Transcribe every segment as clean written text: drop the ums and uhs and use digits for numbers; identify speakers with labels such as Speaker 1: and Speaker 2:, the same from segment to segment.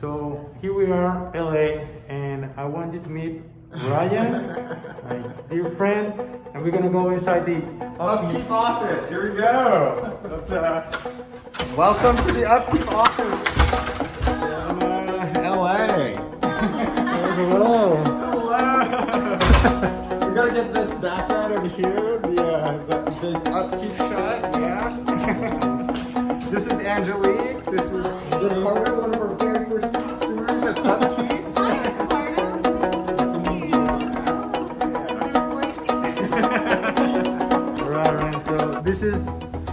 Speaker 1: So here we are, LA, and I want you to meet Ryan, my dear friend, and we're gonna go inside the
Speaker 2: Upkeep office. Here we go. Let's welcome to the Upkeep office in LA.
Speaker 1: Hello.
Speaker 2: Hello. We gotta get this background over here. The big Upkeep shot. Yeah. This is Angelique. This is Ricardo, one of our very first customers at Upkeep.
Speaker 1: This is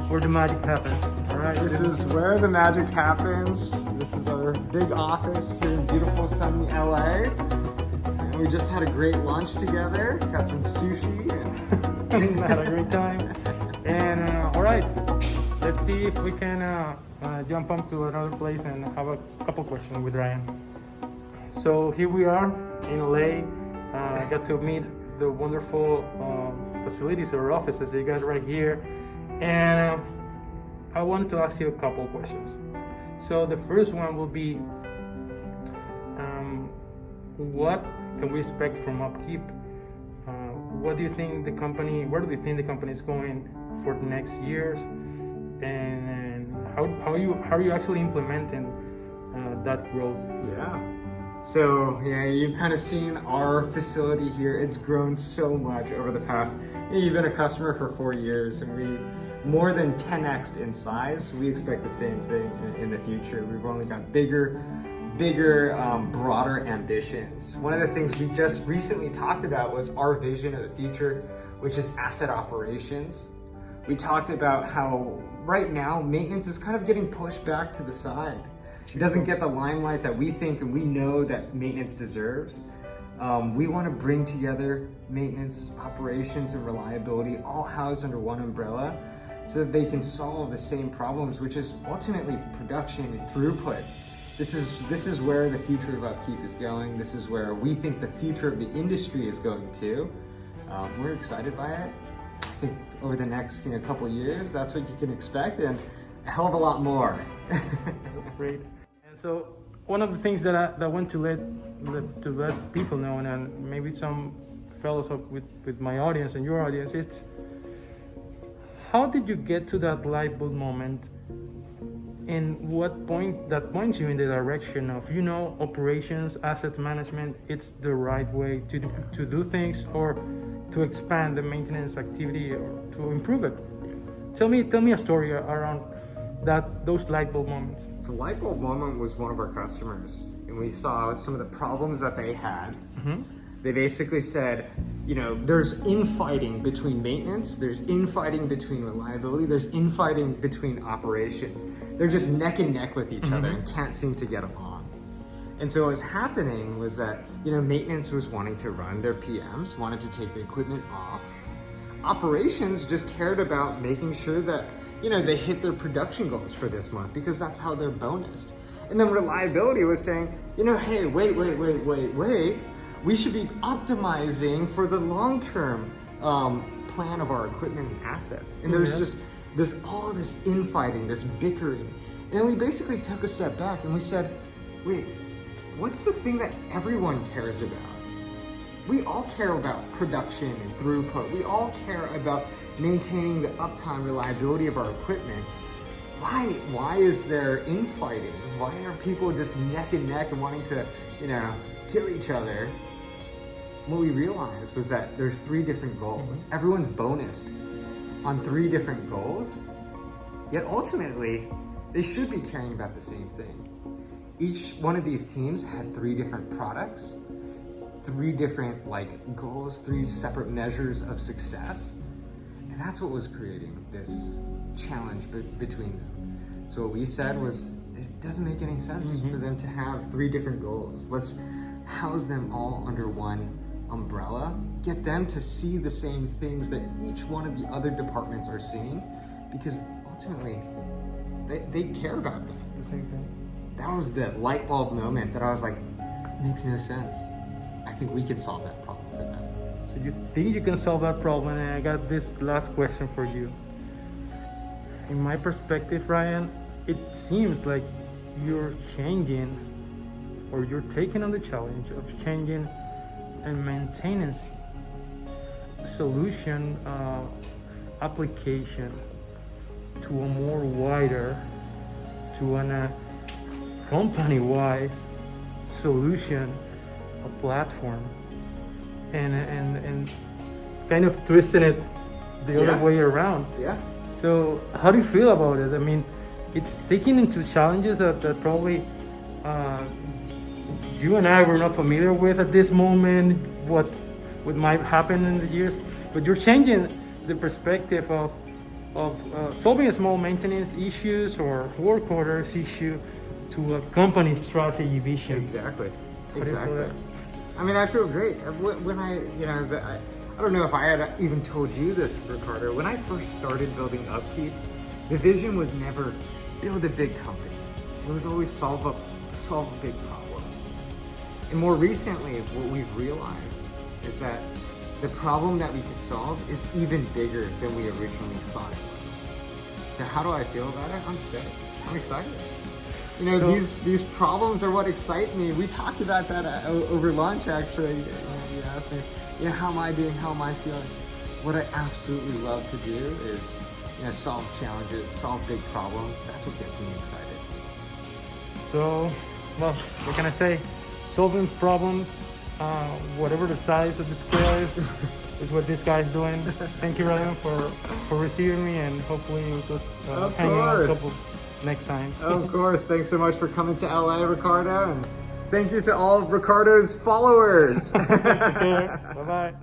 Speaker 1: where the magic happens, all right?
Speaker 2: This is where the magic happens. This is our big office here in beautiful sunny LA. And we just had a great lunch together, got some sushi.
Speaker 1: And had a great time. And all right, let's see if we can jump on to another place and have a couple questions with Ryan. So here we are in LA. I got to meet the wonderful facilities or offices that you got right here. And I want to ask you a couple of questions. So the first one will be, what can we expect from Upkeep? What do you think the company? Where do you think the company is going for the next years? And how are you actually implementing that growth?
Speaker 2: Yeah. So you've kind of seen our facility here. It's grown so much over the past. You've been a customer for 4 years, and we more than 10x'd in size. We expect the same thing in the future. We've only got bigger, broader ambitions. One of the things we just recently talked about was our vision of the future, which is asset operations. We talked about how right now maintenance is kind of getting pushed back to the side. It doesn't get the limelight that we think and we know that maintenance deserves. We want to bring together maintenance, operations, and reliability all housed under one umbrella so that they can solve the same problems, which is ultimately production and throughput. This is where the future of Upkeep is going. This is where we think the future of the industry is going to. We're excited by it. I think over the next couple years, that's what you can expect, and a hell of a lot more.
Speaker 1: That's great. And so one of the things that I want to let people know, and maybe some fellows with my audience and your audience, it's how did you get to that light bulb moment, and what point that points you in the direction of operations, asset management, it's the right way to do things, or to expand the maintenance activity or to improve it. Tell me a story around those light bulb moments.
Speaker 2: The light bulb moment was one of our customers, and we saw some of the problems that they had. Mm-hmm. They basically said, there's infighting between maintenance, there's infighting between reliability, there's infighting between operations. They're just neck and neck with each other and can't seem to get along. And so what was happening was that, maintenance was wanting to run their PMs, wanted to take the equipment off. Operations just cared about making sure that they hit their production goals for this month because that's how they're bonused. And then reliability was saying, hey, wait. We should be optimizing for the long-term plan of our equipment and assets. And there's just this infighting, this bickering. And then we basically took a step back and we said, wait, what's the thing that everyone cares about? We all care about production and throughput. We all care about maintaining the uptime, reliability of our equipment. Why is there infighting? Why are people just neck and neck and wanting to, kill each other? What we realized was that there are 3 different goals. Everyone's bonused on 3 different goals, yet ultimately, they should be caring about the same thing. Each one of these teams had 3 different products, 3 different goals, 3 separate measures of success. And that's what was creating this challenge between them. So what we said was, it doesn't make any sense for them to have 3 different goals. Let's house them all under one umbrella, get them to see the same things that each one of the other departments are seeing, because ultimately, they care about them.
Speaker 1: The same thing.
Speaker 2: That was the light bulb moment that I was like, makes no sense. I think we can solve that problem for them.
Speaker 1: So you think you can solve that problem? And I got this last question for you. In my perspective, Ryan, it seems like you're changing or you're taking on the challenge of changing and maintenance solution application to a more wider, to a company-wide solution, a platform, and kind of twisting it the other way around.
Speaker 2: Yeah.
Speaker 1: So how do you feel about it? I mean, it's taking into challenges that probably you and I were not familiar with at this moment, what might happen in the years, but you're changing the perspective of solving a small maintenance issues or work orders issue to a company strategy vision.
Speaker 2: Exactly.
Speaker 1: How do you feel
Speaker 2: Exactly.
Speaker 1: that?
Speaker 2: I mean, I feel great. When I don't know if I had even told you this, Ricardo. When I first started building Upkeep, the vision was never build a big company. It was always solve a big problem. And more recently, what we've realized is that the problem that we could solve is even bigger than we originally thought it was. So how do I feel about it? I'm stoked. I'm excited. You know, these problems are what excite me. We talked about that over lunch, actually. You asked me, how am I doing? How am I feeling? What I absolutely love to do is, solve challenges, solve big problems. That's what gets me excited.
Speaker 1: So, well, what can I say? Solving problems, whatever the size of the scale is what this guy's doing. Thank you, Ryan, for receiving me, and hopefully we'll just hang out a couple next time.
Speaker 2: Of course. Thanks so much for coming to LA, Ricardo, and thank you to all of Ricardo's followers.
Speaker 1: Take care. Bye-bye.